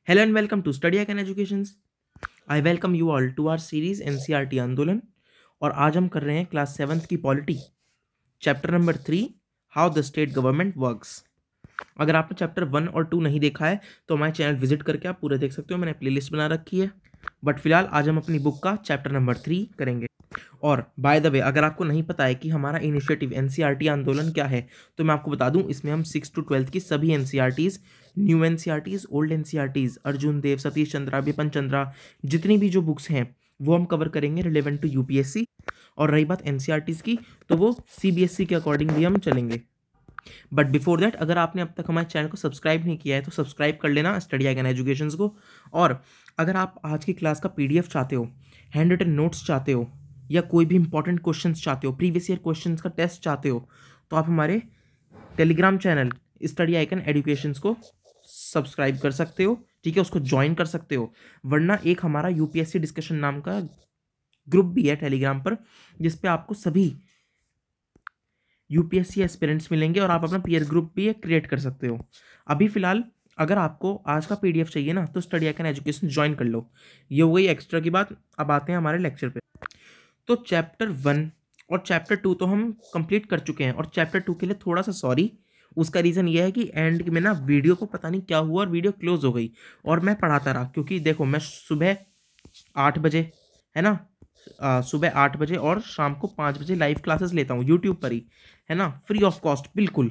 Hello and welcome to Study Icon Educations. I welcome you all to our series NCERT आंदोलन। और आज हम कर रहे हैं क्लास 7th की polity, chapter number 3, how the state government works. अगर आपने चैप्टर 1 और 2 नहीं देखा है तो हमारे चैनल विजिट करके आप पूरे देख सकते हो, मैंने प्लेलिस्ट बना रखी है। बट फिलहाल आज हम अपनी बुक का चैप्टर नंबर 3 करेंगे। और बाय द वे, अगर आपको नहीं पता है कि हमारा इनिशिएटिव एनसीईआरटी आंदोलन क्या है तो मैं आपको बता दूं, इसमें हम 6 to 12 की सभी NCERTs, new NCERTs, old NCERTs, Arjun Dev, Satish Chandra, Bipin Chandra, जितनी भी जो बुक्स हैं वो हम कवर करेंगे रिलेवेंट टू यूपीएससी। और रही बात एनसीईआरटीज की तो वो सीबीएसई के अकॉर्डिंग भी हम चलेंगे। बट बिफोर दैट, अगर आपने अब तक हमारे चैनल को सब्सक्राइब नहीं किया है तो सब्सक्राइब कर लेना स्टडी आइकन एजुकेशंस को। और अगर आप आज की क्लास का पीडीएफ चाहते हो, हैंड रिटन नोट्स चाहते हो, या कोई भी इंपॉर्टेंट क्वेश्चंस चाहते हो, प्रीवियस ईयर क्वेश्चंस का टेस्ट चाहते हो, तो आप हमारे Telegram channel study icon educations को सब्सक्राइब कर सकते हो, ठीक है, उसको ज्वाइन कर सकते हो। वरना एक हमारा यूपीएससी डिस्कशन नाम का ग्रुप भी है टेलीग्राम पर, जिसपे आपको सभी यूपीएससी एस्पिरेंट्स मिलेंगे और आप अपना पीयर ग्रुप भी क्रिएट कर सकते हो। अभी फिलहाल अगर आपको आज का पीडीएफ चाहिए ना तो स्टडी आइकन एजुकेशन ज्वाइन कर लो। ये हो गई एक्स्ट्रा की बात। अब आते हैं हमारे लेक्चर पे। तो चैप्टर 1 और चैप्टर 2 तो हम कंप्लीट कर चुके हैं, और चैप्टर 2 के लिए थोड़ा सा सॉरी। उसका रीज़न ये है कि एंड में ना वीडियो को पता नहीं क्या हुआ और वीडियो क्लोज हो गई और मैं पढ़ाता रहा, क्योंकि देखो मैं सुबह 8 बजे, है ना, सुबह 8 बजे और शाम को 5 बजे लाइव क्लासेस लेता हूँ यूट्यूब पर ही, है ना, फ्री ऑफ कॉस्ट बिल्कुल।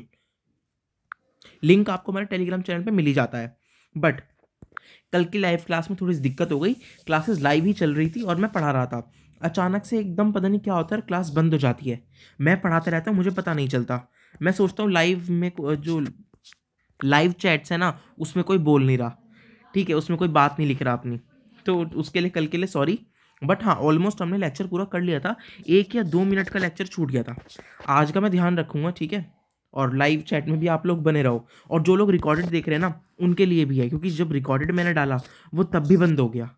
लिंक आपको हमारे टेलीग्राम चैनल पे मिल ही जाता है। बट कल की लाइव क्लास में थोड़ी सी दिक्कत हो गई, क्लासेस लाइव ही चल रही थी और मैं पढ़ा रहा था। अचानक से एकदम पता नहीं क्या होता है, क्लास बंद हो जाती है। मैं पढ़ाते रहता हूँ, मुझे पता नहीं चलता। मैं सोचता हूँ लाइव में जो लाइव चैट्स है ना उसमें कोई बोल नहीं रहा, ठीक है, उसमें कोई बात नहीं लिख रहा अपनी, तो उसके लिए कल के लिए सॉरी। बट हाँ, ऑलमोस्ट हमने लेक्चर पूरा कर लिया था। 1 या 2 मिनट का लेक्चर छूट गया था। आज का मैं ध्यान रखूँगा, ठीक है। और लाइव चैट में भी आप लोग बने रहो, और जो लोग रिकॉर्डेड देख रहे हैं ना उनके लिए भी है, क्योंकि जब रिकॉर्डेड मैंने डाला वो तब भी बंद हो गया,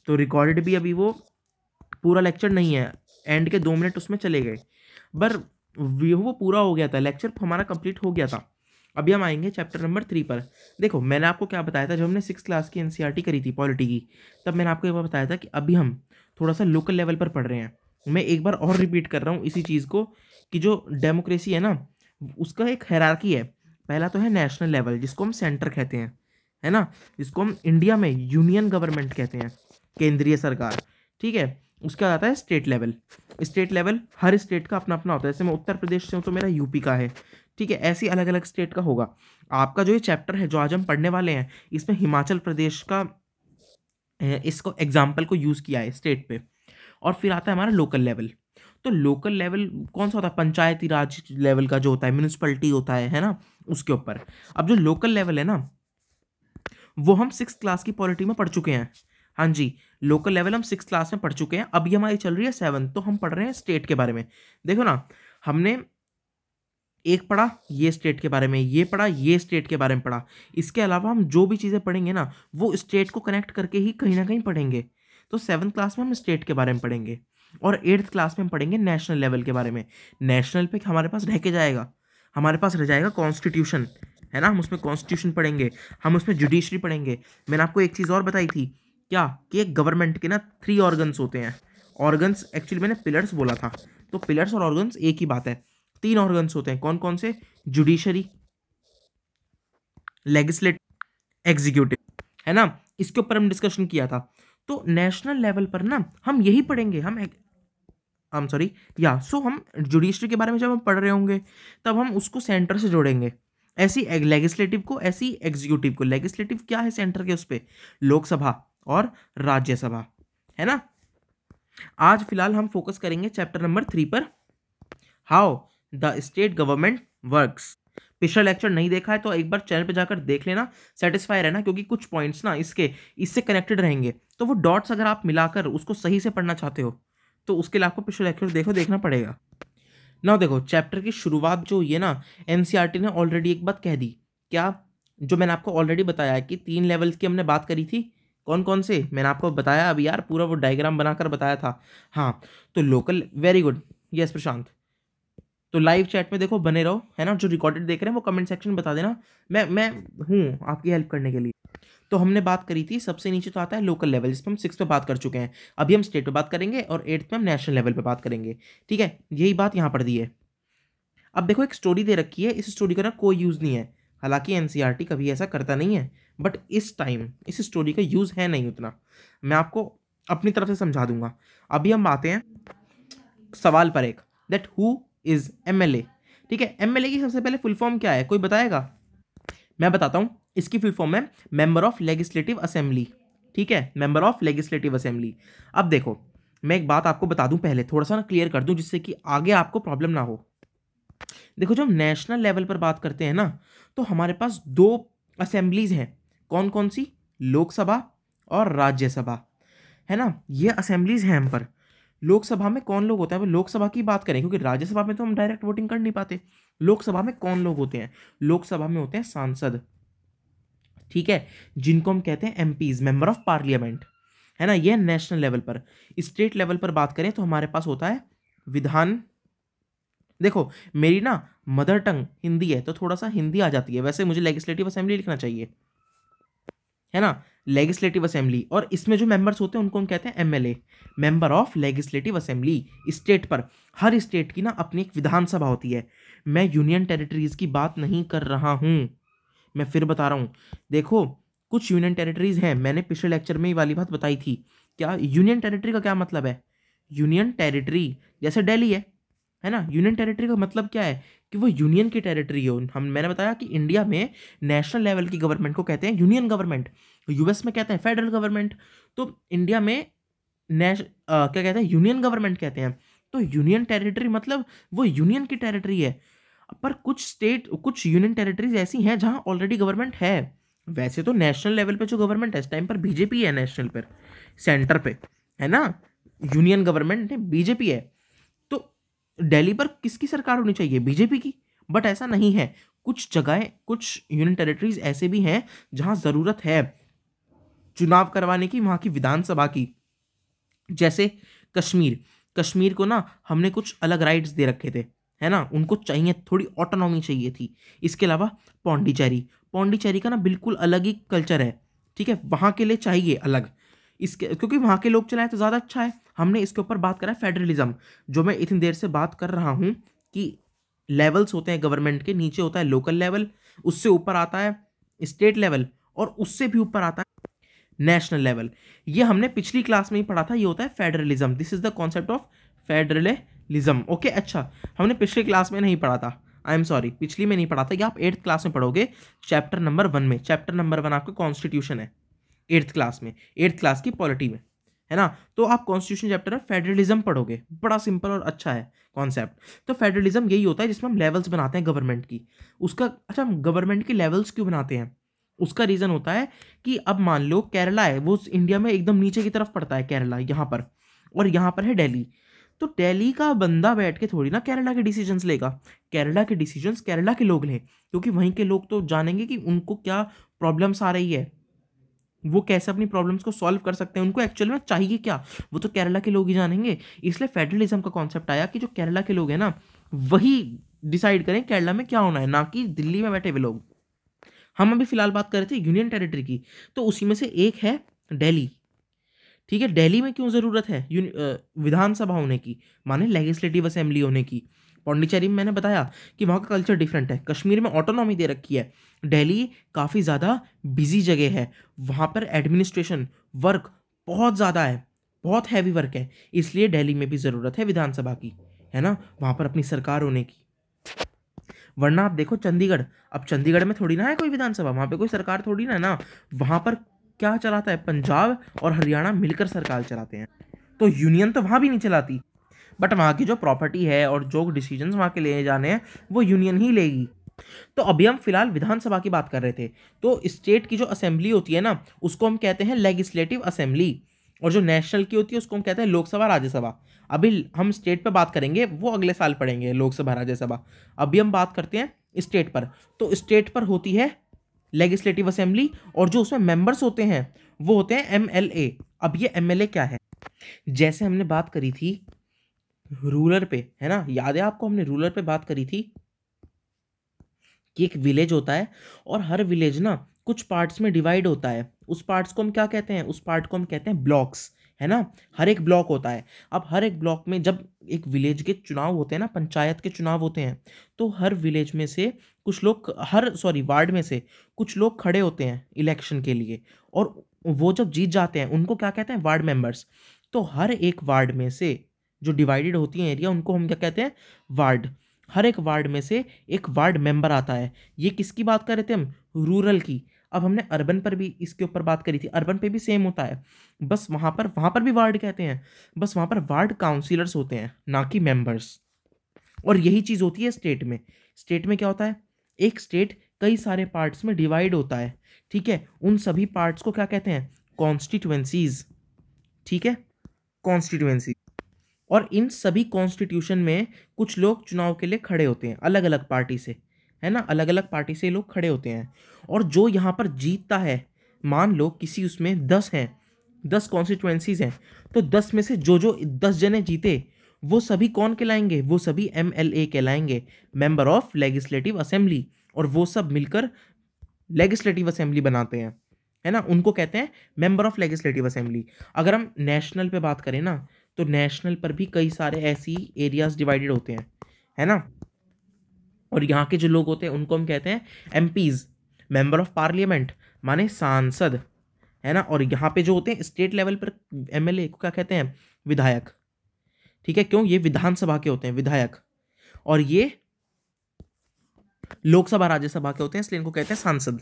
तो रिकॉर्डेड भी अभी वो पूरा लेक्चर नहीं है, एंड के 2 मिनट उसमें चले गए। पर वो पूरा हो गया था, लेक्चर हमारा कंप्लीट हो गया था। अभी हम आएंगे चैप्टर नंबर 3 पर। देखो मैंने आपको क्या बताया था, जब हमने 6th क्लास की एनसीईआरटी करी थी पॉलिटी की, तब मैंने आपको एक बार बताया था कि अभी हम थोड़ा सा लोकल लेवल पर पढ़ रहे हैं। मैं एक बार और रिपीट कर रहा हूँ इसी चीज़ को, कि जो डेमोक्रेसी है ना उसका एक हायरार्की है। पहला तो है नेशनल लेवल, जिसको हम सेंटर कहते हैं, है ना, जिसको हम इंडिया में यूनियन गवर्नमेंट कहते हैं, केंद्रीय सरकार, ठीक है। उसके बाद आता है स्टेट लेवल। स्टेट लेवल हर स्टेट का अपना अपना होता है। जैसे मैं उत्तर प्रदेश से हूँ तो मेरा यूपी का है, ठीक है, ऐसी अलग अलग स्टेट का होगा। आपका जो ये चैप्टर है जो आज हम पढ़ने वाले हैं, इसमें हिमाचल प्रदेश का इसको एग्जाम्पल को यूज़ किया है स्टेट पे। और फिर आता है हमारा लोकल लेवल। तो लोकल लेवल कौन सा होता है? पंचायती राज लेवल का जो होता है, म्यूनिसिपलिटी होता है ना, उसके ऊपर। अब जो लोकल लेवल है ना वो हम 6th क्लास की पॉलिटी में पढ़ चुके हैं। हाँ जी, लोकल लेवल हम 6th क्लास में पढ़ चुके हैं। अभी हमारी चल रही है 7th, तो हम पढ़ रहे हैं स्टेट के बारे में। देखो ना, हमने एक पढ़ा ये स्टेट के बारे में, ये पढ़ा ये स्टेट के बारे में पढ़ा। इसके अलावा हम जो भी चीज़ें पढ़ेंगे ना वो स्टेट को कनेक्ट करके ही कहीं ना कहीं पढ़ेंगे। तो 7th क्लास में हम स्टेट के बारे में पढ़ेंगे, और 8th क्लास में हम पढ़ेंगे नेशनल लेवल के बारे में। नेशनल पे हमारे पास रह के जाएगा, हमारे पास रह जाएगा कॉन्स्टिट्यूशन, है ना, हम उसमें कॉन्स्टिट्यूशन पढ़ेंगे, हम उसमें जुडिशरी पढ़ेंगे। मैंने आपको एक चीज़ और बताई थी क्या, कि एक गवर्नमेंट के ना 3 ऑर्गन्स होते हैं। ऑर्गन्स एक्चुअली मैंने पिलर्स बोला था, तो पिलर्स और ऑर्गन्स एक ही बात है। 3 ऑर्गन्स होते हैं, कौन कौन से? जुडिशरी, लेजिस्लेटिव, एग्जीक्यूटिव, है ना। इसके ऊपर हम डिस्कशन किया था। तो नेशनल लेवल पर ना हम यही पढ़ेंगे। हम सॉरी या सो हम जुडिशरी के बारे में जब हम पढ़ रहे होंगे तब हम उसको सेंटर से जोड़ेंगे। ऐसी लेजिस्लेटिव को, ऐसी एग्जीक्यूटिव को। लेजिस्लेटिव क्या है सेंटर के उस पे? लोकसभा और राज्यसभा, है ना। आज फिलहाल हम फोकस करेंगे चैप्टर नंबर 3 पर, how the state government works. पिछला लेक्चर नहीं देखा है तो एक बार चैनल पे जाकर देख लेना, सेटिस्फाई रहना, क्योंकि कुछ पॉइंट्स ना इससे कनेक्टेड रहेंगे। तो वो डॉट्स अगर आप मिलाकर उसको सही से पढ़ना चाहते हो तो उसके लिए आपको पिछले लेक्चर देखना पड़ेगा ना। देखो चैप्टर की शुरुआत जो ये ना एनसीईआरटी ने ऑलरेडी एक बात कह दी। क्या? जो मैंने आपको ऑलरेडी बताया है कि 3 लेवल्स की हमने बात करी थी। कौन कौन से मैंने आपको बताया अभी यार, पूरा वो डायग्राम बनाकर बताया था। हाँ, तो लोकल, वेरी गुड, यस प्रशांत। तो लाइव चैट में देखो बने रहो, है ना। जो रिकॉर्डेड देख रहे हैं वो कमेंट सेक्शन में बता देना, मैं हूँ आपकी हेल्प करने के लिए। तो हमने बात करी थी, सबसे नीचे तो आता है लोकल लेवल, जिस पर हम 6 पे बात कर चुके हैं। अभी हम स्टेट पे बात करेंगे और 8th में हम नेशनल लेवल पे बात करेंगे, ठीक है। यही बात यहाँ पर दी है। अब देखो एक स्टोरी दे रखी है, इस स्टोरी का ना कोई यूज़ नहीं है, हालांकि एनसीईआरटी कभी ऐसा करता नहीं है, बट इस टाइम इस स्टोरी का यूज़ है नहीं उतना। मैं आपको अपनी तरफ से समझा दूंगा। अभी हम आते हैं सवाल पर एक, दैट हु इज एमएलए, ठीक है। एमएलए की सबसे पहले फुल फॉर्म क्या है, कोई बताएगा? मैं बताता हूं, इसकी फुल फॉर्म है मेंबर ऑफ लेजिस्लेटिव असेंबली, ठीक है, मेंबर ऑफ लेजिस्लेटिव असेंबली। अब देखो मैं एक बात आपको बता दूं, पहले थोड़ा सा ना क्लियर कर दूं, जिससे कि आगे आपको प्रॉब्लम ना हो। देखो जब नेशनल लेवल पर बात करते हैं ना, तो हमारे पास 2 असेंबलीज हैं। कौन कौन सी? लोकसभा और राज्यसभा, है ना। ये असेंबलीज हैं हम पर। लोकसभा में कौन लोग होते हैं? लोकसभा की बात करें, क्योंकि राज्यसभा में तो हम डायरेक्ट वोटिंग कर नहीं पाते। लोकसभा में कौन लोग होते हैं? लोकसभा में होते हैं सांसद, ठीक है, जिनको हम कहते हैं एमपीज, मेंबर ऑफ पार्लियामेंट, है ना। ये नेशनल लेवल पर। स्टेट लेवल पर बात करें तो हमारे पास होता है विधान। देखो मेरी ना मदर टंग हिंदी है, तो थोड़ा सा हिंदी आ जाती है, वैसे मुझे लेजिस्लेटिव असेंबली लिखना चाहिए, है ना, लेजिस्लेटिव असेंबली। और इसमें जो मेंबर्स होते हैं उनको हम कहते हैं MLA, member of legislative assembly. State पर हर स्टेट की ना अपनी एक विधानसभा होती है। मैं यूनियन टेरिटरीज की बात नहीं कर रहा हूं, मैं फिर बता रहा हूं। देखो कुछ यूनियन टेरिटरीज हैं, मैंने पिछले लेक्चर में ये वाली बात बताई थी। क्या यूनियन टेरिटरी का क्या मतलब है? यूनियन टेरिटरी जैसे दिल्ली है ना। यूनियन टेरिटरी का मतलब क्या है? कि वो यूनियन की टेरिटरी हो। मैंने बताया कि इंडिया में नेशनल लेवल की गवर्नमेंट को कहते हैं यूनियन गवर्नमेंट, यूएस में कहते हैं फेडरल गवर्नमेंट, तो इंडिया में क्या कहते हैं? यूनियन गवर्नमेंट कहते हैं। तो यूनियन टेरिटरी मतलब वो यूनियन की टेरिटरी है। पर कुछ यूनियन टेरिटरीज ऐसी हैं जहां ऑलरेडी गवर्नमेंट है। वैसे तो नेशनल लेवल पे जो गवर्नमेंट है इस टाइम पर बीजेपी है, नेशनल पर, सेंटर पे, है ना, यूनियन गवर्नमेंट है, बीजेपी है। तो दिल्ली पर किसकी सरकार होनी चाहिए? बीजेपी की। बट ऐसा नहीं है, कुछ जगहें, कुछ यूनियन टेरिटरीज ऐसे भी हैं जहां जरूरत है चुनाव करवाने की, वहां की विधानसभा की। जैसे कश्मीर को ना हमने कुछ अलग राइट्स दे रखे थे, है ना, उनको चाहिए, थोड़ी ऑटोनॉमी चाहिए थी। इसके अलावा पौंडीचेरी का ना बिल्कुल अलग ही कल्चर है, ठीक है, वहां के लिए चाहिए अलग, इसके क्योंकि वहां के लोग चलाएं तो ज़्यादा अच्छा है। हमने इसके ऊपर बात करा फेडरलिज्म, जो मैं इतनी देर से बात कर रहा हूं कि लेवल्स होते हैं गवर्नमेंट के, नीचे होता है लोकल लेवल, उससे ऊपर आता है स्टेट लेवल, और उससे भी ऊपर आता है नेशनल लेवल। ये हमने पिछली क्लास में ही पढ़ा था, ये होता है federalism. This is the concept of federalism, okay. अच्छा, हमने पिछली क्लास में नहीं पढ़ा था, आई एम सॉरी, पिछली में नहीं पढ़ा था, ये आप 8th क्लास में पढ़ोगे, चैप्टर नंबर 1 में। चैप्टर नंबर 1 आपका कॉन्स्टिट्यूशन है, 8th क्लास में, 8th क्लास की पॉलिटी में, है ना। तो आप कॉन्स्टिट्यूशन चैप्टर में फेडरलिज्म पढ़ोगे, बड़ा सिंपल और अच्छा है कॉन्सेप्ट। तो फेडरलिज्म यही होता है जिसमें हम लेवल्स बनाते हैं गवर्नमेंट की। उसका अच्छा, हम गवर्नमेंट की लेवल्स क्यों बनाते हैं? उसका रीज़न होता है कि अब मान लो केरला है, वो इंडिया में एकदम नीचे की तरफ पड़ता है केरला, यहाँ पर, और यहाँ पर है दिल्ली। तो दिल्ली का बंदा बैठ के थोड़ी ना केरला के डिसीजंस लेगा, केरला के डिसीजंस केरला के लोग लें, क्योंकि वहीं के लोग तो जानेंगे कि उनको क्या प्रॉब्लम्स आ रही है, वो कैसे अपनी प्रॉब्लम्स को सॉल्व कर सकते हैं, उनको एक्चुअल में चाहिए क्या, वो तो केरला के लोग ही जानेंगे। इसलिए फेडरलिज्म का कॉन्सेप्ट आया कि जो केरला के लोग हैं ना, वही डिसाइड करें केरला में क्या होना है, ना कि दिल्ली में बैठे हुए लोग। हम अभी फिलहाल बात कर रहे थे यूनियन टेरिटरी की, तो उसी में से एक है दिल्ली, ठीक है। दिल्ली में क्यों ज़रूरत है विधानसभा होने की, माने लेजिस्लेटिव असेंबली होने की? पौंडीचेरी में मैंने बताया कि वहाँ का कल्चर डिफरेंट है, कश्मीर में ऑटोनॉमी दे रखी है, दिल्ली काफ़ी ज़्यादा बिजी जगह है, वहाँ पर एडमिनिस्ट्रेशन वर्क बहुत ज़्यादा है, बहुत हैवी वर्क है, इसलिए दिल्ली में भी ज़रूरत है विधानसभा की, है ना, वहाँ पर अपनी सरकार होने की। वरना आप देखो चंडीगढ़, अब चंडीगढ़ में थोड़ी ना है कोई विधानसभा, वहाँ पे कोई सरकार थोड़ी ना है ना, वहाँ पर क्या चलाता है? पंजाब और हरियाणा मिलकर सरकार चलाते हैं, तो यूनियन तो वहाँ भी नहीं चलाती, बट वहाँ की जो प्रॉपर्टी है और जो डिसीजंस वहाँ के लिए जाने हैं वो यूनियन ही लेगी। तो अभी हम फिलहाल विधानसभा की बात कर रहे थे। तो स्टेट की जो असेंबली होती है ना, उसको हम कहते हैं लेजिस्लेटिव असेंबली, और जो नेशनल की होती है उसको हम कहते हैं लोकसभा राज्यसभा। अभी हम स्टेट पे बात करेंगे, वो अगले साल पढ़ेंगे लोकसभा राज्यसभा। अभी हम बात करते हैं स्टेट पर। तो स्टेट पर होती है लेजिस्लेटिव असेंबली, और जो उसमें मेंबर्स होते हैं वो होते हैं एमएलए। अब ये एमएलए क्या है? जैसे हमने बात करी थी रूरल पे, है ना, याद है आपको हमने रूरल पे बात करी थी कि एक विलेज होता है और हर विलेज ना कुछ पार्ट्स में डिवाइड होता है। उस पार्ट्स को हम क्या कहते हैं? उस पार्ट को हम कहते हैं ब्लॉक्स, है ना। हर एक ब्लॉक होता है। अब हर एक ब्लॉक में जब एक विलेज के चुनाव होते हैं ना, पंचायत के चुनाव होते हैं, तो हर विलेज में से कुछ लोग, वार्ड में से कुछ लोग खड़े होते हैं इलेक्शन के लिए, और वो जब जीत जाते हैं उनको क्या कहते हैं? Ward members. तो हर एक वार्ड में से जो डिवाइडेड होती है एरिया, उनको हम क्या कहते हैं? वार्ड। हर एक वार्ड में से एक वार्ड मेंबर आता है। ये किसकी बात कर रहे थे हम? रूरल की। अब हमने अर्बन पर भी इसके ऊपर बात करी थी। अर्बन पे भी सेम होता है, बस वहां पर भी वार्ड कहते हैं, बस वहां पर वार्ड काउंसिलर्स होते हैं, ना कि मेंबर्स। और यही चीज होती है स्टेट में। स्टेट में क्या होता है? एक स्टेट कई सारे पार्ट्स में डिवाइड होता है, ठीक है। उन सभी पार्ट्स को क्या कहते हैं? कॉन्स्टिट्यूएंसीज, ठीक है, कॉन्स्टिट्यूएंसी। और इन सभी कॉन्स्टिट्यूशन में कुछ लोग चुनाव के लिए खड़े होते हैं अलग अलग पार्टी से, है ना, अलग अलग पार्टी से लोग खड़े होते हैं। और जो यहाँ पर जीतता है, मान लो किसी उसमें 10 हैं, 10 कॉन्स्टिट्यूएंसीज हैं, तो 10 में से जो जो 10 जने जीते, वो सभी कौन कहलाएंगे? वो सभी MLA कहलाएंगे, मेंबर ऑफ लेजिस्लेटिव असेंबली। और वो सब मिलकर लेजिस्लेटिव असेंबली बनाते हैं, है ना, उनको कहते हैं मेंबर ऑफ लेजिस्लेटिव असेंबली। अगर हम नेशनल पे बात करें ना, तो नेशनल पर भी कई सारे ऐसी एरियाज डिवाइडेड होते हैं, है ना। और यहाँ के जो लोग होते हैं उनको हम कहते हैं MPs, मेंबर ऑफ पार्लियामेंट, माने सांसद, है ना। और यहाँ पे जो होते हैं स्टेट लेवल पर MLA को क्या कहते हैं? विधायक, ठीक है। क्यों? ये विधानसभा के होते हैं विधायक, और ये लोकसभा राज्यसभा के होते हैं, इसलिए इनको कहते हैं सांसद।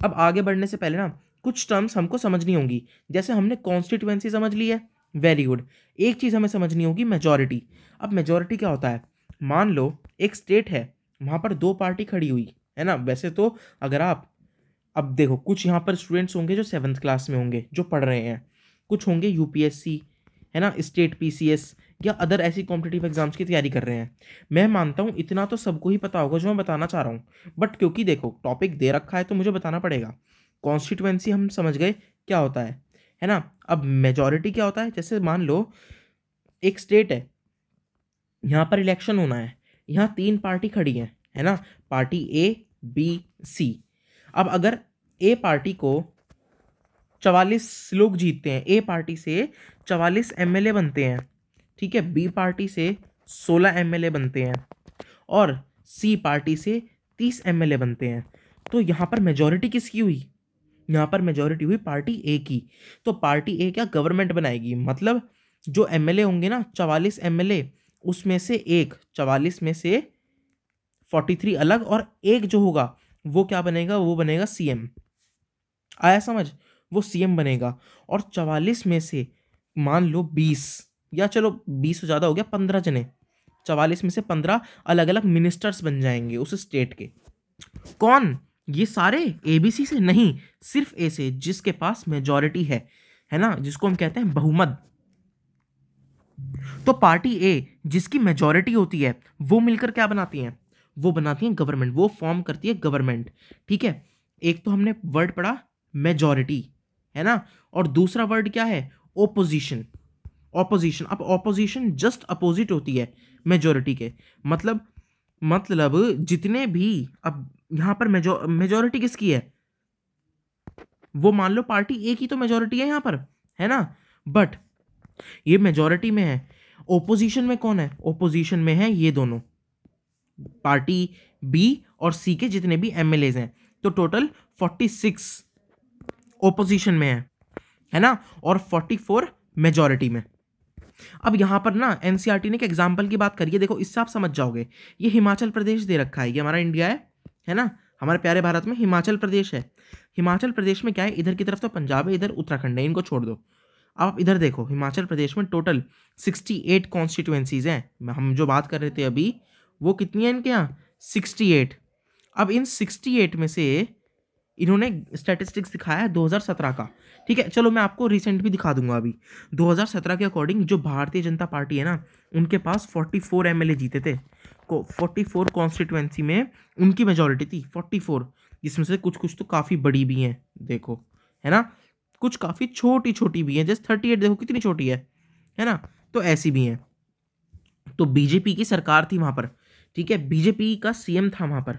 अब आगे बढ़ने से पहले ना कुछ टर्म्स हमको समझनी होंगी। जैसे हमने कॉन्स्टिट्यूएंसी समझ ली है, वेरी गुड। एक चीज हमें समझनी होगी, मेजॉरिटी। अब मेजॉरिटी क्या होता है? मान लो एक स्टेट है, वहां पर 2 पार्टी खड़ी हुई, है ना। वैसे तो अगर आप, अब देखो, कुछ यहाँ पर स्टूडेंट्स होंगे जो 7th क्लास में होंगे, जो पढ़ रहे हैं, कुछ होंगे UPSC, है ना, स्टेट PCS या अदर ऐसी कॉम्पिटिटिव एग्जाम्स की तैयारी कर रहे हैं। मैं मानता हूँ इतना तो सबको ही पता होगा जो मैं बताना चाह रहा हूँ, बट क्योंकि देखो टॉपिक दे रखा है तो मुझे बताना पड़ेगा। कॉन्स्टिट्यूएंसी हम समझ गए क्या होता है ना। अब मेजॉरिटी क्या होता है? जैसे मान लो एक स्टेट है, यहाँ पर इलेक्शन होना है, यहाँ 3 पार्टी खड़ी है ना, पार्टी A B C। अब अगर ए पार्टी को 44 लोग जीतते हैं, ए पार्टी से 44 MLA बनते हैं, ठीक है, बी पार्टी से 16 MLA बनते हैं, और सी पार्टी से 30 MLA बनते हैं। तो यहाँ पर मेजॉरिटी किसकी हुई? यहाँ पर मेजॉरिटी हुई पार्टी ए की। तो पार्टी ए क्या गवर्नमेंट बनाएगी? मतलब जो MLA होंगे ना, 44 MLA, उसमें से एक, 44 में से 43 अलग, और एक जो होगा वो क्या बनेगा? वो बनेगा CM। आया समझ? वो CM बनेगा। और 44 में से मान लो 20, या चलो 20 ज़्यादा हो गया, 15 जने, 44 में से 15 अलग अलग मिनिस्टर्स बन जाएंगे उस स्टेट के। कौन? ये सारे ABC से नहीं, सिर्फ A से, जिसके पास मेजॉरिटी है ना, जिसको हम कहते हैं बहुमत। तो पार्टी A जिसकी मेजॉरिटी होती है, वो मिलकर क्या बनाती है? वो बनाती है गवर्नमेंट, वो फॉर्म करती है गवर्नमेंट, ठीक है। एक तो हमने वर्ड पढ़ा मेजॉरिटी, है ना, और दूसरा वर्ड क्या है? ओपोजिशन। ऑपोजिशन। अब ऑपोजिशन जस्ट अपोजिट होती है मेजॉरिटी के। मतलब जितने भी, अब यहां पर मेजॉरिटी किसकी है? वो मान लो पार्टी ए की तो मेजॉरिटी है यहां पर, है ना, बट ये मेजॉरिटी में है। ओपोजिशन में कौन है? ओपोजिशन में है ये दोनों, पार्टी बी और सी के जितने भी MLAs हैं। तो टोटल 46 ओपोजिशन में है ना, और 44 मेजॉरिटी में। अब यहां पर ना NCERT ने एक एग्जाम्पल की बात करी है, देखो इससे आप समझ जाओगे। ये हिमाचल प्रदेश दे रखा है, ये हमारा इंडिया है ना, हमारे प्यारे भारत में हिमाचल प्रदेश है। हिमाचल प्रदेश में क्या है? इधर की तरफ तो पंजाब है, इधर उत्तराखंड है, इनको छोड़ दो। आप इधर देखो, हिमाचल प्रदेश में टोटल 68 कॉन्स्टिट्यूएंसीज हैं। हम जो बात कर रहे थे अभी, वो कितनी है इनके यहाँ? 68। अब इन 68 में से इन्होंने स्टैटिस्टिक्स दिखाया है 2017 का, ठीक है। चलो मैं आपको रिसेंट भी दिखा दूंगा। अभी 2017 के अकॉर्डिंग जो भारतीय जनता पार्टी है ना, उनके पास 44 MLA जीते थे। 44 कॉन्स्टिट्यूएंसी में उनकी मेजॉरिटी थी 44, जिसमें से कुछ कुछ तो काफ़ी बड़ी भी हैं, देखो, है ना, कुछ काफ़ी छोटी छोटी भी हैं। जैसे 38 देखो कितनी छोटी है ना, तो ऐसी भी हैं। तो बीजेपी की सरकार थी वहाँ पर, ठीक है, बीजेपी का सीएम था वहाँ पर।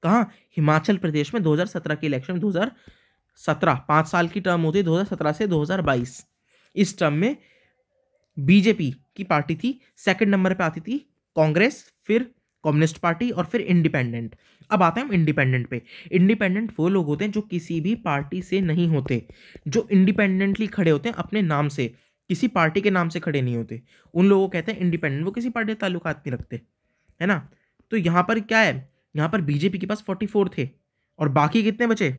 कहाँ? हिमाचल प्रदेश में 2017 के इलेक्शन, 2017, 5 साल की टर्म होती है 2017 से 2022। इस टर्म में बीजेपी की पार्टी थी, सेकंड नंबर पे आती थी कांग्रेस, फिर कम्युनिस्ट पार्टी और फिर इंडिपेंडेंट। अब आते हैं हम इंडिपेंडेंट पे। इंडिपेंडेंट वो लोग होते हैं जो किसी भी पार्टी से नहीं होते, जो इंडिपेंडेंटली खड़े होते हैं अपने नाम से, किसी पार्टी के नाम से खड़े नहीं होते, उन लोगों को कहते हैं इंडिपेंडेंट। वो किसी पार्टी से ताल्लुकात नहीं रखते, है ना। तो यहाँ पर क्या है, यहाँ पर बीजेपी के पास 44 थे और बाकी कितने बचे?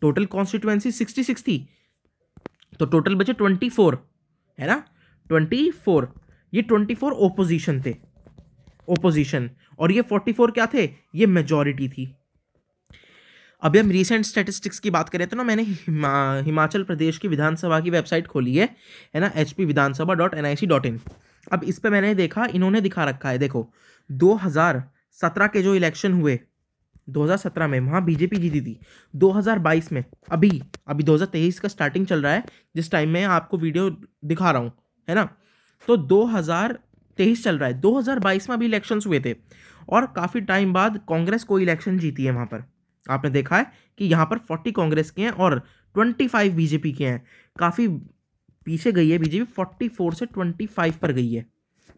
टोटल कॉन्स्टिट्यूएंसी 66 थी, तो टोटल बचे 24, है ना, 24। ये 24 ओपोजिशन थे, ओपोजिशन, और ये 44 क्या थे? ये मेजॉरिटी थी। अभी हम रीसेंट स्टैटिस्टिक्स की बात करें तो ना, मैंने हिमाचल प्रदेश की विधानसभा की वेबसाइट खोली है ना, hpvidansabha.nic.in। अब इस पे मैंने देखा, इन्होंने दिखा रखा है, देखो 2017 के जो इलेक्शन हुए, 2017 में वहाँ बीजेपी जीती थी। 2022 में, अभी 2023 का स्टार्टिंग चल रहा है जिस टाइम में आपको वीडियो दिखा रहा हूँ, है ना, तो 2023 चल रहा है, 2022 में अभी इलेक्शंस हुए थे और काफ़ी टाइम बाद कांग्रेस कोई इलेक्शन जीती है वहाँ पर। आपने देखा है कि यहाँ पर 40 कांग्रेस के हैं और 25 बीजेपी के हैं। काफ़ी पीछे गई है बीजेपी, 44 से 25 पर गई है।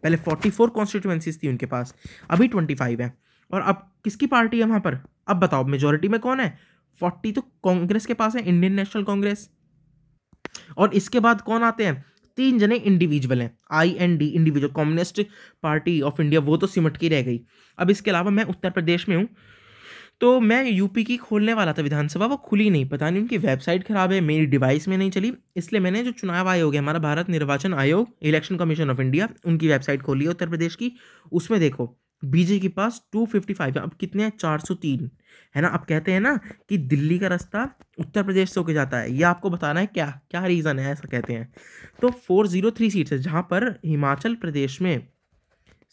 पहले 44 कॉन्स्टिट्यूएंसीज थी उनके पास, अभी 25 है। और अब किसकी पार्टी है वहाँ पर? अब बताओ मेजोरिटी में कौन है? 40 तो कांग्रेस के पास है, इंडियन नेशनल कांग्रेस। और इसके बाद कौन आते हैं? 3 जने इंडिविजुअल हैं, IND, individual. Communist party of India वो तो सिमट के रह गई। अब इसके अलावा मैं उत्तर प्रदेश में हूँ, तो मैं यूपी की खोलने वाला था विधानसभा, वो खुली नहीं, पता नहीं उनकी वेबसाइट खराब है, मेरी डिवाइस में नहीं चली, इसलिए मैंने जो चुनाव आयोग है हमारा, भारत निर्वाचन आयोग, इलेक्शन कमीशन ऑफ इंडिया, उनकी वेबसाइट खोली है उत्तर प्रदेश की। उसमें देखो बीजेपी के पास 255 है, अब कितने हैं? 403, है ना। अब कहते हैं ना कि दिल्ली का रास्ता उत्तर प्रदेश से होके जाता है, ये आपको बताना है क्या क्या रीज़न है ऐसा कहते हैं। तो 403 सीट्स है, जहाँ पर हिमाचल प्रदेश में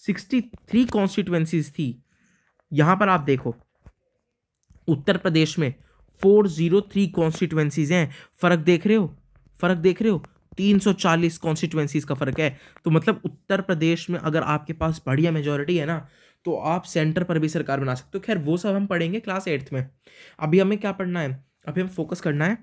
63 कॉन्स्टिट्यूएंसीज थी। यहाँ पर आप देखो उत्तर प्रदेश में 403 कॉन्स्टिट्यूएंसीज हैं। फर्क देख रहे हो? फर्क देख रहे हो? 340 कॉन्स्टिट्यूएंसीज का फर्क है। तो मतलब उत्तर प्रदेश में अगर आपके पास बढ़िया मेजोरिटी है ना, तो आप सेंटर पर भी सरकार बना सकते हो। खैर वो सब हम पढ़ेंगे क्लास 8th में। अभी हमें क्या पढ़ना है? अभी हम फोकस करना है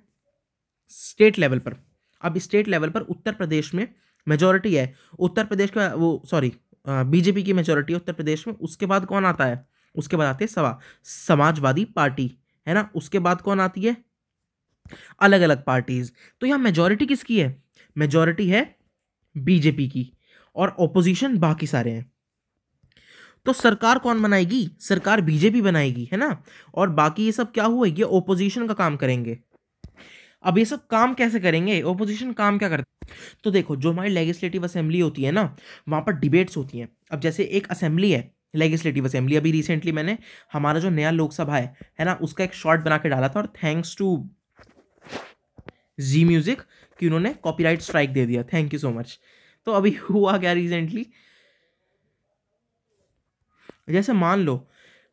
स्टेट लेवल पर। अब स्टेट लेवल पर उत्तर प्रदेश में मेजोरिटी है, उत्तर प्रदेश का वो सॉरी बीजेपी की मेजोरिटी है उत्तर प्रदेश में। उसके बाद कौन आता है? उसके बाद आती है समाजवादी पार्टी, है ना। उसके बाद कौन आती है? अलग अलग पार्टीज। तो यहाँ मेजोरिटी किसकी है? मेजोरिटी है बीजेपी की और ओपोजिशन बाकी सारे हैं। तो सरकार कौन बनाएगी? सरकार बीजेपी बनाएगी, है ना। और बाकी ये सब क्या हुआ? ये ओपोजिशन का काम करेंगे। अब ये सब काम कैसे करेंगे? ओपोजिशन काम क्या करते हैं? तो देखो जो हमारी लेजिस्लेटिव असेंबली होती है ना, वहाँ पर डिबेट्स होती हैं। अब जैसे एक असेंबली है लेजिस्लेटिव असेंबली, अभी रिसेंटली मैंने हमारा जो नया लोकसभा है ना, उसका एक शॉर्ट बना के डाला था, और थैंक्स टू जी म्यूजिक कि उन्होंने कॉपीराइट स्ट्राइक दे दिया, थैंक यू सो मच। तो अभी हुआ क्या रिसेंटली, जैसे मान लो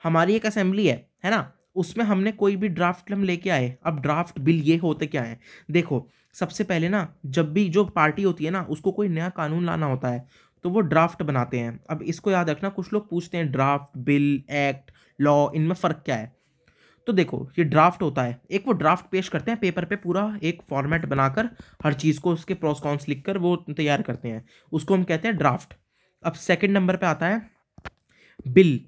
हमारी एक असेंबली है ना, उसमें हमने कोई भी ड्राफ्ट हम लेके आए। अब ड्राफ्ट बिल ये होते क्या है? देखो सबसे पहले ना, जब भी जो पार्टी होती है ना, उसको कोई नया कानून लाना होता है तो वो ड्राफ्ट बनाते हैं। अब इसको याद रखना, कुछ लोग पूछते हैं ड्राफ्ट, बिल, एक्ट, लॉ, इनमें फ़र्क क्या है? तो देखो ये ड्राफ्ट होता है, एक वो ड्राफ्ट पेश करते हैं पेपर पे, पूरा एक फॉर्मेट बनाकर, हर चीज़ को उसके प्रोस कॉन्स लिखकर वो तैयार करते हैं, उसको हम कहते हैं ड्राफ्ट। अब सेकंड नंबर पे आता है बिल।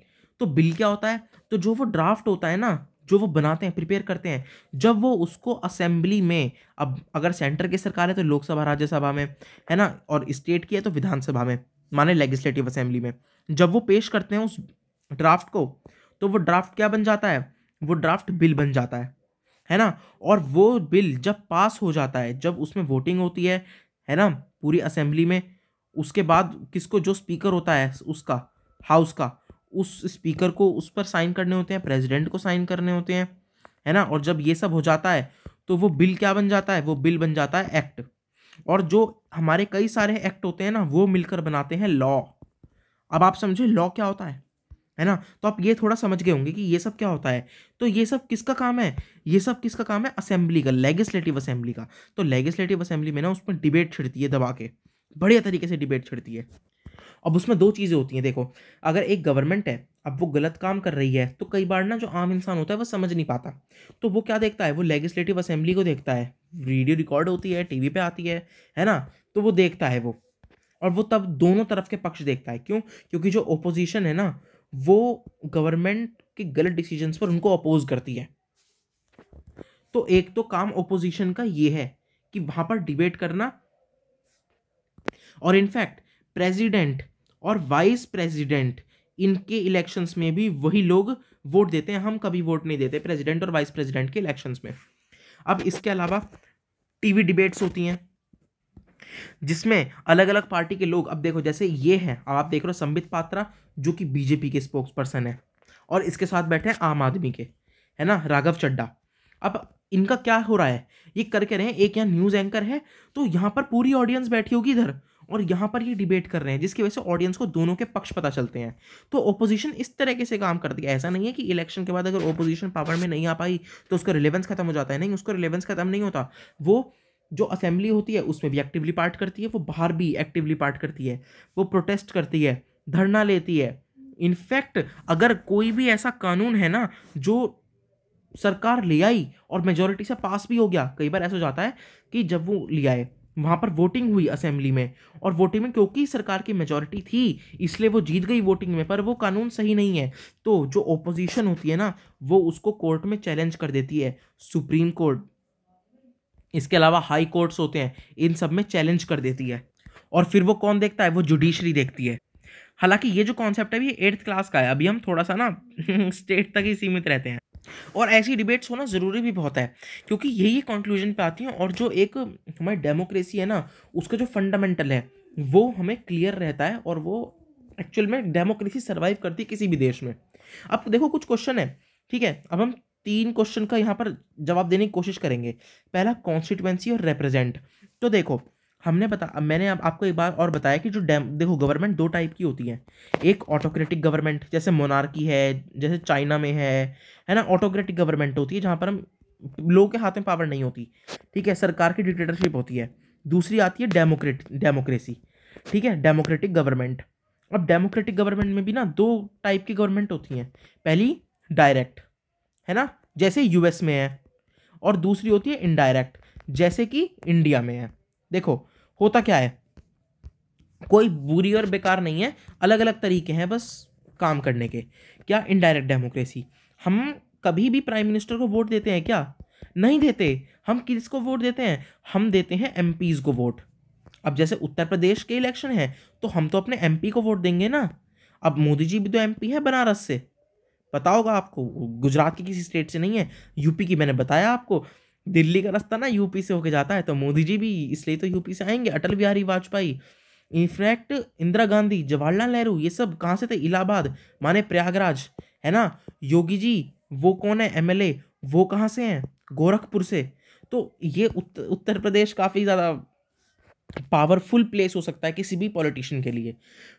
तो बिल क्या होता है? तो जो वो ड्राफ्ट होता है ना, जो वो बनाते हैं, प्रिपेयर करते हैं, जब वो उसको असेंबली में, अब अगर सेंटर की सरकार है तो लोकसभा राज्यसभा में, है ना, और स्टेट की है तो विधानसभा में, माने लेजिस्लेटिव असेंबली में, जब वो पेश करते हैं उस ड्राफ्ट को, तो वो ड्राफ्ट क्या बन जाता है? वो ड्राफ्ट बिल बन जाता है ना। और वो बिल जब पास हो जाता है, जब उसमें वोटिंग होती है ना, पूरी असेंबली में, उसके बाद किसको, जो स्पीकर होता है उसका, हाउस का, उस स्पीकर को उस पर साइन करने होते हैं, प्रेसिडेंट को साइन करने होते हैं, है ना। और जब ये सब हो जाता है तो वो बिल क्या बन जाता है? वो बिल बन जाता है एक्ट। और जो हमारे कई सारे एक्ट होते हैं ना, वो मिलकर बनाते हैं लॉ। अब आप समझे लॉ क्या होता है ना। तो आप ये थोड़ा समझ गए होंगे कि ये सब क्या होता है। तो ये सब किसका काम है? ये सब किसका काम है? असेंबली का, लेजिस्लेटिव असेंबली का। तो लेजिस्लेटिव असेंबली में ना, उसमें डिबेट छिड़ती है दबा के, बढ़िया तरीके से डिबेट छिड़ती है। अब उसमें दो चीज़ें होती हैं, देखो अगर एक गवर्नमेंट है, अब वो गलत काम कर रही है तो कई बार ना जो आम इंसान होता है वो समझ नहीं पाता, तो वो क्या देखता है, वो लेजिस्लेटिव असेंबली को देखता है, वीडियो रिकॉर्ड होती है, टीवी पे आती है ना, तो वो देखता है वो, और वो तब दोनों तरफ के पक्ष देखता है। क्यों? क्योंकि जो ओपोजिशन है ना वो गवर्नमेंट के गलत डिसीजंस पर उनको अपोज करती है। तो एक तो काम ओपोजिशन का ये है कि वहां पर डिबेट करना, और इनफैक्ट प्रेसिडेंट और वाइस प्रेसिडेंट इनके इलेक्शंस में भी वही लोग वोट देते हैं, हम कभी वोट नहीं देते प्रेसिडेंट और वाइस प्रेसिडेंट के इलेक्शंस में। अब इसके अलावा टीवी डिबेट्स होती हैं जिसमें अलग अलग पार्टी के लोग, अब देखो जैसे ये है, अब आप देख रहे हो संबित पात्रा जो कि बीजेपी के स्पोक्स पर्सन है, और इसके साथ बैठे हैं आम आदमी के, है ना, राघव चड्ढा। अब इनका क्या हो रहा है, ये करके रहे हैं, एक यहाँ न्यूज़ एंकर है तो यहाँ पर पूरी ऑडियंस बैठी होगी इधर, और यहाँ पर ये डिबेट कर रहे हैं, जिसकी वजह से ऑडियंस को दोनों के पक्ष पता चलते हैं। तो ओपोजिशन इस तरीके से काम करती है, ऐसा नहीं है कि इलेक्शन के बाद अगर ओपोजिशन पावर में नहीं आ पाई तो उसका रिलेवेंस खत्म हो जाता है, नहीं, उसका रिलेवेंस खत्म नहीं होता। वो जो असेंबली होती है उसमें भी एक्टिवली पार्ट करती है, वो बाहर भी एक्टिवली पार्ट करती है, वो प्रोटेस्ट करती है, धरना लेती है। इनफैक्ट अगर कोई भी ऐसा कानून है ना जो सरकार ले आई और मेजोरिटी से पास भी हो गया, कई बार ऐसा हो जाता है कि जब वो ले आए वहां पर वोटिंग हुई असेंबली में, और वोटिंग में क्योंकि सरकार की मेजोरिटी थी इसलिए वो जीत गई वोटिंग में, पर वो कानून सही नहीं है, तो जो ओपोजिशन होती है ना वो उसको कोर्ट में चैलेंज कर देती है, सुप्रीम कोर्ट, इसके अलावा हाई कोर्ट्स होते हैं, इन सब में चैलेंज कर देती है। और फिर वो कौन देखता है, वो जुडिशरी देखती है। हालांकि ये जो कॉन्सेप्ट है ये 8th क्लास का है, अभी हम थोड़ा सा ना स्टेट तक ही सीमित रहते हैं, और ऐसी डिबेट्स होना ज़रूरी भी बहुत है, क्योंकि यही कंक्लूजन पे आती हैं, और जो एक हमारी डेमोक्रेसी है ना उसका जो फंडामेंटल है वो हमें क्लियर रहता है, और वो एक्चुअल में डेमोक्रेसी सर्वाइव करती है किसी भी देश में। अब देखो कुछ क्वेश्चन है, ठीक है, अब हम 3 क्वेश्चन का यहाँ पर जवाब देने की कोशिश करेंगे। पहला कॉन्स्टिट्यूएंसी और रिप्रेजेंट। तो देखो मैंने अब आपको एक बार और बताया कि जो देखो गवर्नमेंट 2 टाइप की होती है, एक ऑटोक्रेटिक गवर्नमेंट जैसे मोनार्की है, जैसे चाइना में है ना, ऑटोक्रेटिक गवर्नमेंट होती है जहाँ पर हम लोगों के हाथ में पावर नहीं होती, ठीक है, सरकार की डिक्टेटरशिप होती है। दूसरी आती है डेमोक्रेसी, ठीक है, डेमोक्रेटिक गवर्नमेंट। अब डेमोक्रेटिक गवर्नमेंट में भी ना 2 टाइप की गवर्नमेंट होती हैं, पहली डायरेक्ट, है ना, जैसे यूएस में है, और दूसरी होती है इनडायरेक्ट जैसे कि इंडिया में है। देखो होता क्या है, कोई बुरी और बेकार नहीं है, अलग अलग तरीके हैं बस काम करने के। क्या? इनडायरेक्ट डेमोक्रेसी, हम कभी भी प्राइम मिनिस्टर को वोट देते हैं क्या? नहीं देते। हम किसको वोट देते हैं? हम देते हैं एमपीज को वोट। अब जैसे उत्तर प्रदेश के इलेक्शन है तो हम तो अपने एमपी को वोट देंगे ना। अब मोदी जी भी तो एमपी है बनारस से, पता होगा आपको, गुजरात की किसी स्टेट से नहीं है, यूपी की। मैंने बताया आपको दिल्ली का रास्ता ना यूपी से होके जाता है, तो मोदी जी भी इसलिए तो यूपी से आएंगे। अटल बिहारी वाजपेयी, इनफैक्ट इंदिरा गांधी, जवाहरलाल नेहरू, ये सब कहाँ से थे? इलाहाबाद माने प्रयागराज, है ना। योगी जी वो कौन है? एमएलए, वो कहाँ से हैं? गोरखपुर से। तो ये उत्तर प्रदेश काफ़ी ज़्यादा पावरफुल प्लेस हो सकता है किसी भी पॉलिटिशियन के लिए।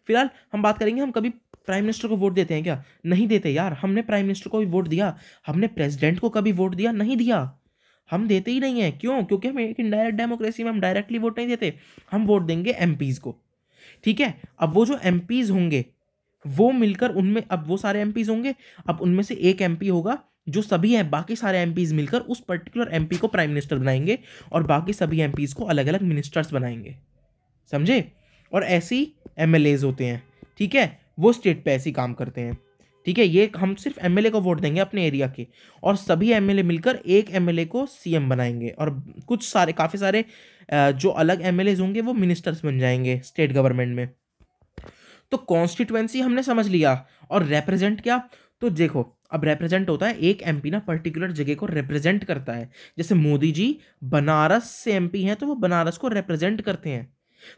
फिलहाल हम बात करेंगे, हम कभी प्राइम मिनिस्टर को वोट देते हैं क्या? नहीं देते यार। हमने प्राइम मिनिस्टर को भी वोट दिया, हमने प्रेसिडेंट को कभी वोट दिया? नहीं दिया, हम देते ही नहीं है। क्यों? क्योंकि हम एक इनडायरेक्ट डेमोक्रेसी में हम डायरेक्टली वोट नहीं देते, हम वोट देंगे एमपीज को, ठीक है। अब वो जो एमपीज होंगे वो मिलकर उनमें, अब वो सारे एमपीज होंगे, अब उनमें से एक एमपी होगा जो सभी हैं, बाकी सारे एमपीज मिलकर उस पर्टिकुलर एमपी को प्राइम मिनिस्टर बनाएंगे और बाकी सभी एमपीज को अलग अलग मिनिस्टर्स बनाएंगे, समझे। और ऐसी एमएलएज होते हैं, ठीक है, वो स्टेट पे ऐसी काम करते हैं, ठीक है। ये हम सिर्फ एमएलए को वोट देंगे अपने एरिया के, और सभी एमएलए मिलकर एक एमएलए को सीएम बनाएंगे, और कुछ सारे काफ़ी सारे जो अलग एमएलएज होंगे वो मिनिस्टर्स बन जाएंगे स्टेट गवर्नमेंट में। तो कॉन्स्टिट्यूएंसी हमने समझ लिया। और रिप्रेजेंट क्या? तो देखो, अब रिप्रेजेंट होता है एक एमपी ना पर्टिकुलर जगह को रिप्रेजेंट करता है। जैसे मोदी जी बनारस से एमपी हैं तो वो बनारस को रिप्रेजेंट करते हैं।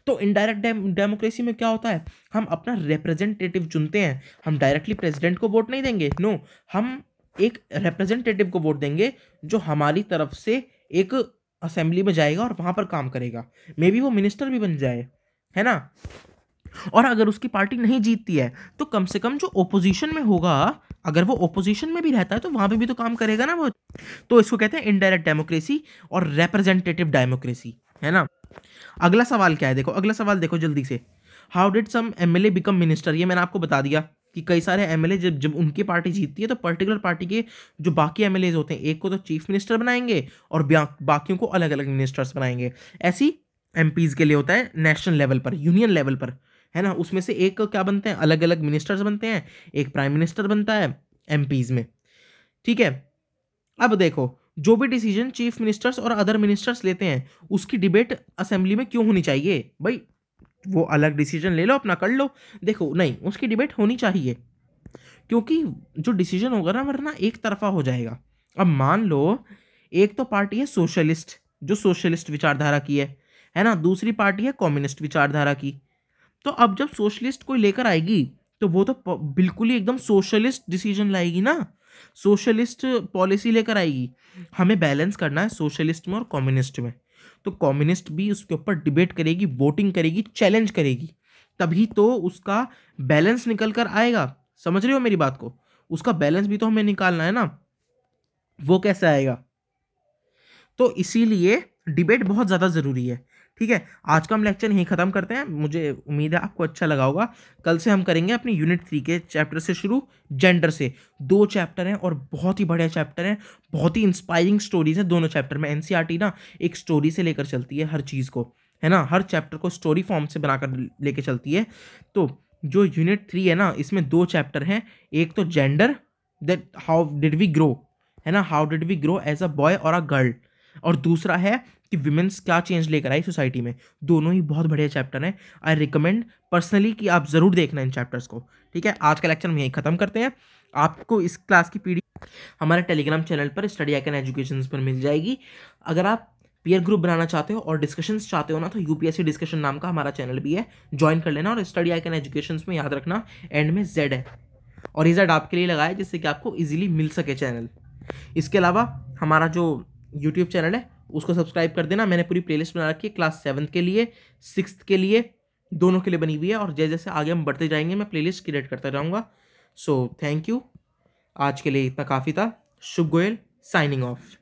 तो इनडायरेक्ट डेमोक्रेसी में क्या होता है? हम अपना रिप्रेजेंटेटिव चुनते हैं, हम डायरेक्टली प्रेसिडेंट को वोट नहीं देंगे, नो, हम एक रिप्रेजेंटेटिव को वोट देंगे जो हमारी तरफ से एक असेंबली में जाएगा और वहां पर काम करेगा, मे बी वो मिनिस्टर भी बन जाए, है ना। और अगर उसकी पार्टी नहीं जीतती है तो कम से कम जो ओपोजिशन में होगा, अगर वो ओपोजिशन में भी रहता है तो वहां पे भी तो काम करेगा ना वो। तो इसको कहते हैं इनडायरेक्ट डेमोक्रेसी और रिप्रेजेंटेटिव डेमोक्रेसी, है ना। अगला सवाल क्या है? देखो अगला सवाल देखो जल्दी से, how did some MLA become minister, ये मैंने आपको बता दिया कि कई सारे एमएलए जब जब उनकी पार्टी जीतती है तो पर्टिकुलर पार्टी के जो बाकी एमएलए होते हैं, एक को तो चीफ मिनिस्टर बनाएंगे और बाकियों को अलग अलग मिनिस्टर्स बनाएंगे। ऐसी एमपीज के लिए होता है नेशनल लेवल पर, यूनियन लेवल पर, है ना। उसमें से एक क्या बनते हैं, अलग अलग मिनिस्टर्स बनते हैं, एक प्राइम मिनिस्टर बनता है एमपीज में, ठीक है। अब देखो, जो भी डिसीजन चीफ मिनिस्टर्स और अदर मिनिस्टर्स लेते हैं उसकी डिबेट असेंबली में क्यों होनी चाहिए भाई? वो अलग डिसीजन ले लो, अपना कर लो, देखो नहीं, उसकी डिबेट होनी चाहिए, क्योंकि जो डिसीजन होगा ना वरना एक तरफा हो जाएगा। अब मान लो एक तो पार्टी है सोशलिस्ट, जो सोशलिस्ट विचारधारा की है ना, दूसरी पार्टी है कम्युनिस्ट विचारधारा की। तो अब जब सोशलिस्ट कोई लेकर आएगी तो वो तो बिल्कुल ही एकदम सोशलिस्ट डिसीजन लाएगी ना, सोशलिस्ट पॉलिसी लेकर आएगी। हमें बैलेंस करना है सोशलिस्ट में और कम्युनिस्ट में, तो कम्युनिस्ट भी उसके ऊपर डिबेट करेगी, वोटिंग करेगी, चैलेंज करेगी, तभी तो उसका बैलेंस निकल कर आएगा। समझ रहे हो मेरी बात को? उसका बैलेंस भी तो हमें निकालना है ना, वो कैसे आएगा? तो इसीलिए डिबेट बहुत ज़्यादा ज़रूरी है, ठीक है। आज का हम लेक्चर यहीं ख़त्म करते हैं, मुझे उम्मीद है आपको अच्छा लगा होगा। कल से हम करेंगे अपनी यूनिट 3 के चैप्टर से शुरू, जेंडर से। 2 चैप्टर हैं और बहुत ही बढ़िया चैप्टर हैं, बहुत ही इंस्पायरिंग स्टोरीज हैं दोनों चैप्टर में। एनसीईआरटी ना एक स्टोरी से लेकर चलती है हर चीज़ को, है ना, हर चैप्टर को स्टोरी फॉर्म से बनाकर लेके चलती है। तो जो यूनिट 3 है ना, इसमें 2 चैप्टर हैं, एक तो gender, that how did we grow, है ना, how did we grow as a boy और अ गर्ल, और दूसरा है कि विमेंस क्या चेंज लेकर आई सोसाइटी में। दोनों ही बहुत बढ़िया चैप्टर हैं, आई रिकमेंड पर्सनली कि आप ज़रूर देखना इन चैप्टर्स को, ठीक है। आज का लेक्चर हम यहीं ख़त्म करते हैं। आपको इस क्लास की पीडीएफ हमारे टेलीग्राम चैनल पर स्टडी आइकन एजुकेशन पर मिल जाएगी। अगर आप पीयर ग्रुप बनाना चाहते हो और डिस्कशंस चाहते हो ना, तो यूपीएससी डिस्कशन नाम का हमारा चैनल भी है, ज्वाइन कर लेना। और स्टडी आइकन एजुकेशन में याद रखना एंड में जेड है, और ये जेड आपके लिए लगाया जिससे कि आपको ईजिली मिल सके चैनल। इसके अलावा हमारा जो यूट्यूब चैनल है उसको सब्सक्राइब कर देना। मैंने पूरी प्लेलिस्ट बना रखी है क्लास 7 के लिए, 6th के लिए, दोनों के लिए बनी हुई है, और जैसे जैसे आगे हम बढ़ते जाएंगे मैं प्लेलिस्ट क्रिएट करता जाऊंगा। सो थैंक यू, आज के लिए इतना काफ़ी था। शुभ गोयल साइनिंग ऑफ।